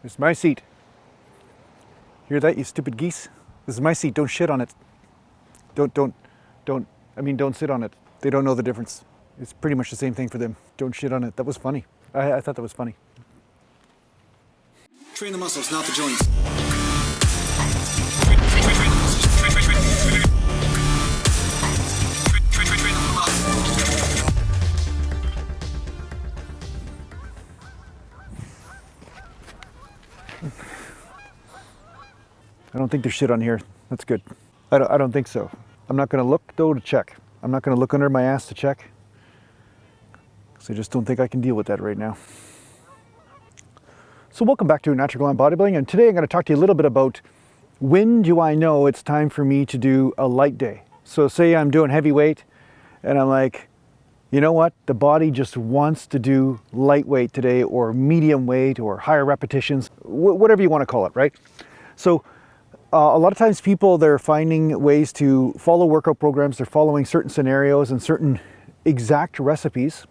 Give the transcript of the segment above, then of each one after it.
This is my seat. Hear that, you stupid geese? This is my seat. Don't shit on it. Don't sit on it. They don't know the difference. It's pretty much the same thing for them. Don't shit on it. That was funny. I thought that was funny. Train the muscles, not the joints. I don't think there's shit on here. That's good. I don't think so. I'm not going to look though to check. I'm not going to look under my ass to check. Because I just don't think I can deal with that right now. So welcome back to Natural Gallant Bodybuilding, and today I'm going to talk to you a little bit about when do I know it's time for me to do a light day. So say I'm doing heavy weight and I'm like, you know what, the body just wants to do lightweight today, or medium weight, or higher repetitions, whatever you want to call it, right? So a lot of times people, they're finding ways to follow workout programs, they're following certain scenarios and certain exact recipes,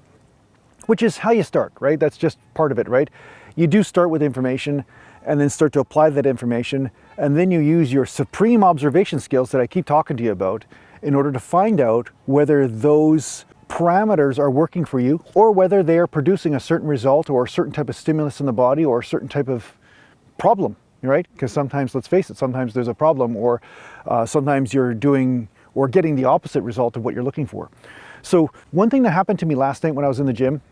which is how you start, right? That's just part of it, right? You do start with information and then start to apply that information, and then you use your supreme observation skills that I keep talking to you about in order to find out whether those parameters are working for you, or whether they are producing a certain result or a certain type of stimulus in the body or a certain type of problem, right? Because sometimes, let's face it, sometimes there's a problem, or sometimes you're doing or getting the opposite result of what you're looking for. So one thing that happened to me last night when I was in the gym,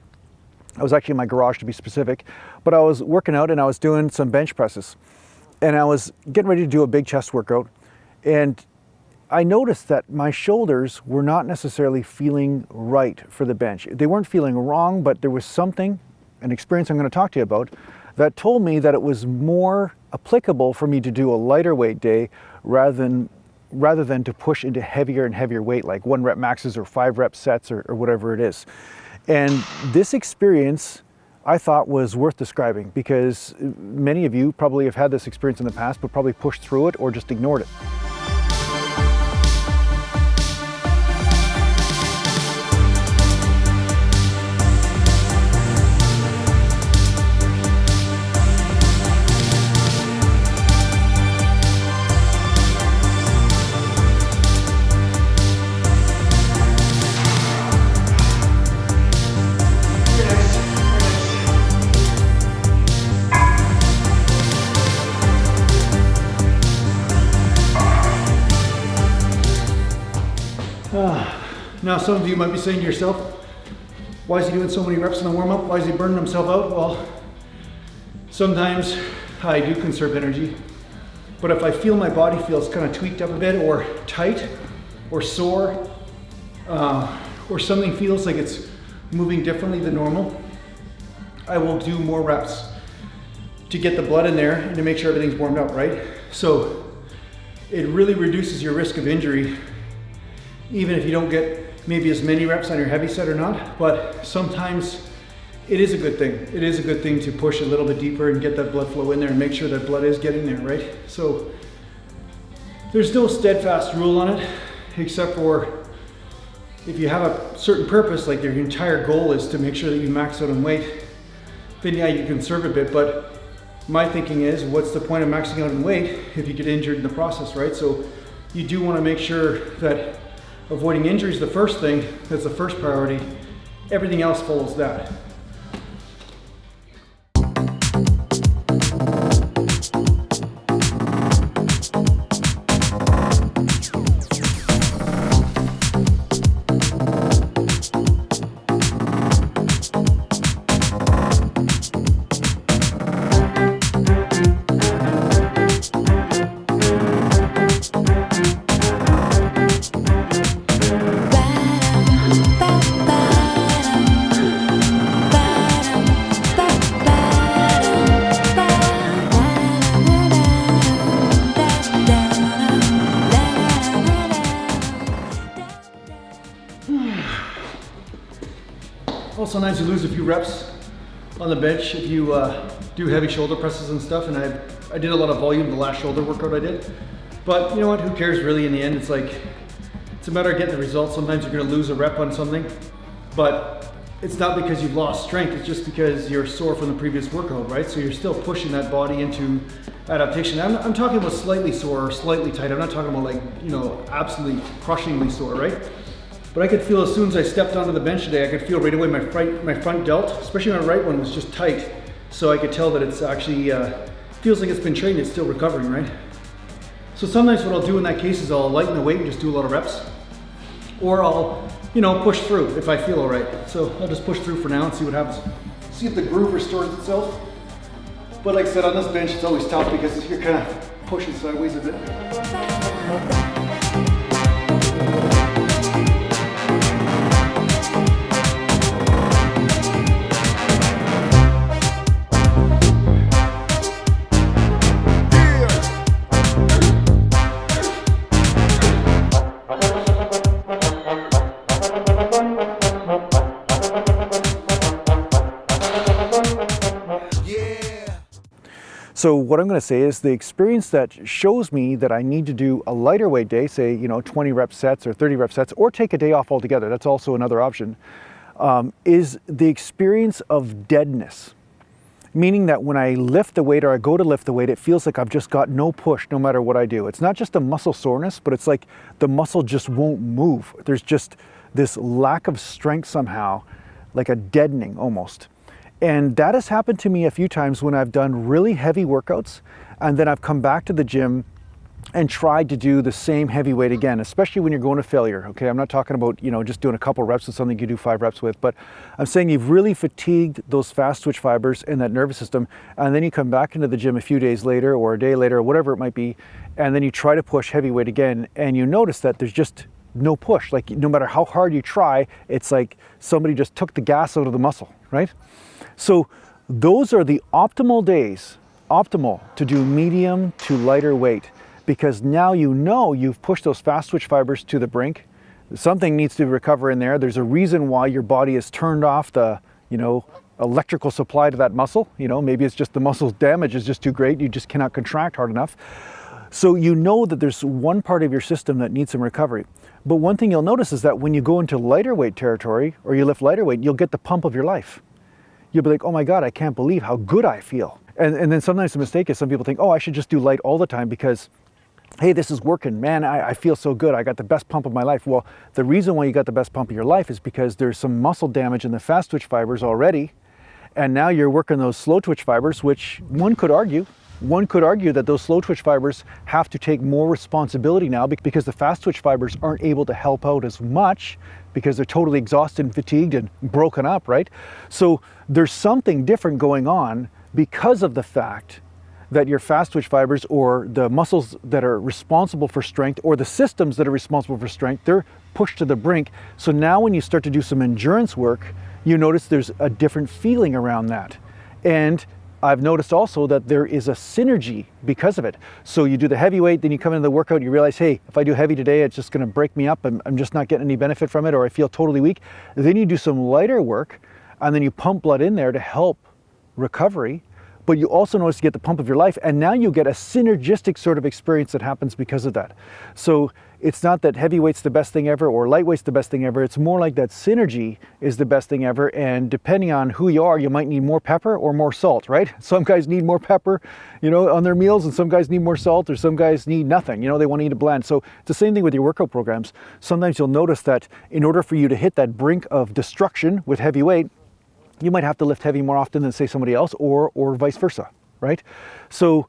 I was actually in my garage to be specific, but I was working out and I was doing some bench presses, and I was getting ready to do a big chest workout, and I noticed that my shoulders were not necessarily feeling right for the bench. They weren't feeling wrong, but there was something, an experience I'm going to talk to you about, that told me that it was more applicable for me to do a lighter weight day rather than to push into heavier and heavier weight, like 1 rep maxes or 5 rep sets or whatever it is. And this experience I thought was worth describing, because many of you probably have had this experience in the past, but probably pushed through it or just ignored it. Now some of you might be saying to yourself, why is he doing so many reps in the warm-up? Why is he burning himself out? Well, sometimes I do conserve energy, but if I feel my body feels kind of tweaked up a bit, or tight, or sore, or something feels like it's moving differently than normal, I will do more reps to get the blood in there and to make sure everything's warmed up, right? So it really reduces your risk of injury, even if you don't get maybe as many reps on your heavy set or not, but sometimes it is a good thing. It is a good thing to push a little bit deeper and get that blood flow in there and make sure that blood is getting there, right? So there's no steadfast rule on it, except for if you have a certain purpose, like your entire goal is to make sure that you max out on weight, then yeah, you conserve a bit. But my thinking is, what's the point of maxing out on weight if you get injured in the process, right? So you do want to make sure that avoiding injury is the first thing. That's the first priority. Everything else follows that. Also nice to lose a few reps on the bench if you do heavy shoulder presses and stuff, and I did a lot of volume the last shoulder workout I did. But you know what, who cares really in the end? It's like, it's a matter of getting the results. Sometimes you're gonna lose a rep on something, but it's not because you've lost strength, it's just because you're sore from the previous workout, right? So you're still pushing that body into adaptation. I'm talking about slightly sore or slightly tight. I'm not talking about like, you know, absolutely crushingly sore, right? But I could feel as soon as I stepped onto the bench today, I could feel right away my front delt, especially my right one, was just tight. So I could tell that it's actually, feels like it's been trained, it's still recovering, right? So sometimes what I'll do in that case is I'll lighten the weight and just do a lot of reps. Or I'll, you know, push through if I feel all right. So I'll just push through for now and see what happens. See if the groove restores itself. But like I said, on this bench, it's always tough because you're kind of pushing sideways a bit. So what I'm going to say is the experience that shows me that I need to do a lighter weight day, say, you know, 20 rep sets or 30 rep sets, or take a day off altogether, that's also another option, is the experience of deadness. Meaning that when I lift the weight or I go to lift the weight, it feels like I've just got no push no matter what I do. It's not just a muscle soreness, but it's like the muscle just won't move. There's just this lack of strength somehow, like a deadening almost. And that has happened to me a few times when I've done really heavy workouts and then I've come back to the gym and tried to do the same heavy weight again, especially when you're going to failure. Okay, I'm not talking about, you know, just doing a couple reps with something you do 5 reps with, but I'm saying you've really fatigued those fast twitch fibers in that nervous system, and then you come back into the gym a few days later or a day later or whatever it might be, and then you try to push heavy weight again and you notice that there's just no push. Like no matter how hard you try, it's like somebody just took the gas out of the muscle, right? So those are the optimal days, optimal to do medium to lighter weight, because now you know you've pushed those fast twitch fibers to the brink. Something needs to recover in there. There's a reason why your body has turned off the, you know, electrical supply to that muscle. You know, maybe it's just the muscle's damage is just too great. You just cannot contract hard enough. So you know that there's one part of your system that needs some recovery. But one thing you'll notice is that when you go into lighter weight territory or you lift lighter weight, you'll get the pump of your life. You'll be like, oh my God, I can't believe how good I feel. And then sometimes the mistake is some people think, oh, I should just do light all the time because, hey, this is working. Man, I feel so good. I got the best pump of my life. Well, the reason why you got the best pump of your life is because there's some muscle damage in the fast twitch fibers already. And now you're working those slow twitch fibers, which one could argue that those slow twitch fibers have to take more responsibility now because the fast twitch fibers aren't able to help out as much because they're totally exhausted and fatigued and broken up, right? So there's something different going on because of the fact that your fast twitch fibers or the muscles that are responsible for strength or the systems that are responsible for strength, they're pushed to the brink. So now when you start to do some endurance work, you notice there's a different feeling around that. And I've noticed also that there is a synergy because of it. So you do the heavy weight, then you come into the workout, you realize, hey, if I do heavy today, it's just gonna break me up. I'm just not getting any benefit from it, or I feel totally weak. Then you do some lighter work, and then you pump blood in there to help recovery. But you also notice you get the pump of your life, and now you get a synergistic sort of experience that happens because of that. So it's not that heavyweight's the best thing ever or lightweight's the best thing ever. It's more like that synergy is the best thing ever, and depending on who you are, you might need more pepper or more salt, right? Some guys need more pepper, you know, on their meals, and some guys need more salt, or some guys need nothing, you know, they want to eat a blend. So it's the same thing with your workout programs. Sometimes you'll notice that in order for you to hit that brink of destruction with heavy weight, you might have to lift heavy more often than, say, somebody else, or vice versa, right? So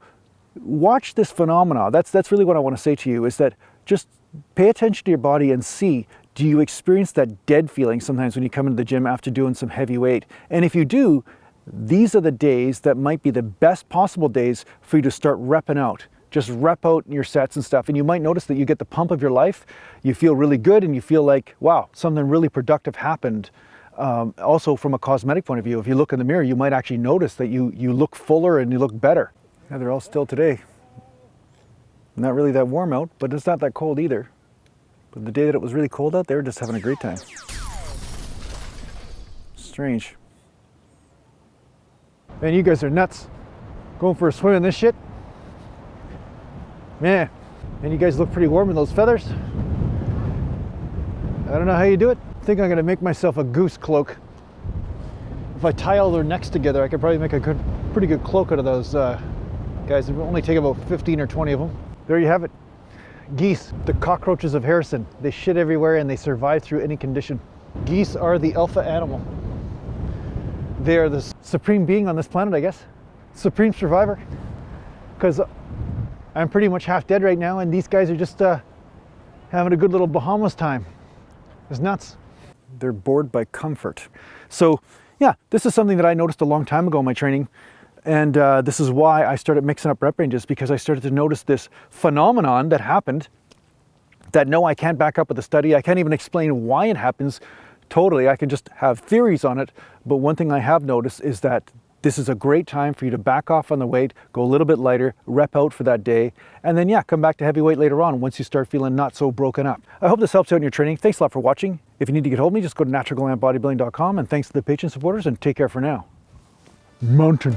watch this phenomena. That's really what I want to say to you, is that just pay attention to your body and see, do you experience that dead feeling sometimes when you come into the gym after doing some heavy weight? And if you do, these are the days that might be the best possible days for you to start repping out. Just rep out your sets and stuff. And you might notice that you get the pump of your life. You feel really good and you feel like, wow, something really productive happened. Also from a cosmetic point of view, if you look in the mirror, you might actually notice that you look fuller and you look better. Yeah, they're all still today. Not really that warm out, but it's not that cold either. But the day that it was really cold out, they were just having a great time. Strange. Man, you guys are nuts. Going for a swim in this shit? Man, and you guys look pretty warm in those feathers. I don't know how you do it. I think I'm gonna make myself a goose cloak. If I tie all their necks together, I could probably make a pretty good cloak out of those guys. It will only take about 15 or 20 of them. There you have it. Geese, the cockroaches of Harrison. They shit everywhere and they survive through any condition. Geese are the alpha animal. They are the supreme being on this planet, I guess. Supreme survivor. Because I'm pretty much half dead right now and these guys are just having a good little Bahamas time. It's nuts. They're bored by comfort. So yeah, this is something that I noticed a long time ago in my training. And this is why I started mixing up rep ranges, because I started to notice this phenomenon that happened that no, I can't back up with a study. I can't even explain why it happens totally. I can just have theories on it. But one thing I have noticed is that this is a great time for you to back off on the weight, go a little bit lighter, rep out for that day, and then yeah, come back to heavy weight later on once you start feeling not so broken up. I hope this helps out in your training. Thanks a lot for watching. If you need to get hold of me, just go to naturalgallantbodybuilding.com, and thanks to the Patreon supporters, and take care for now. Mountain.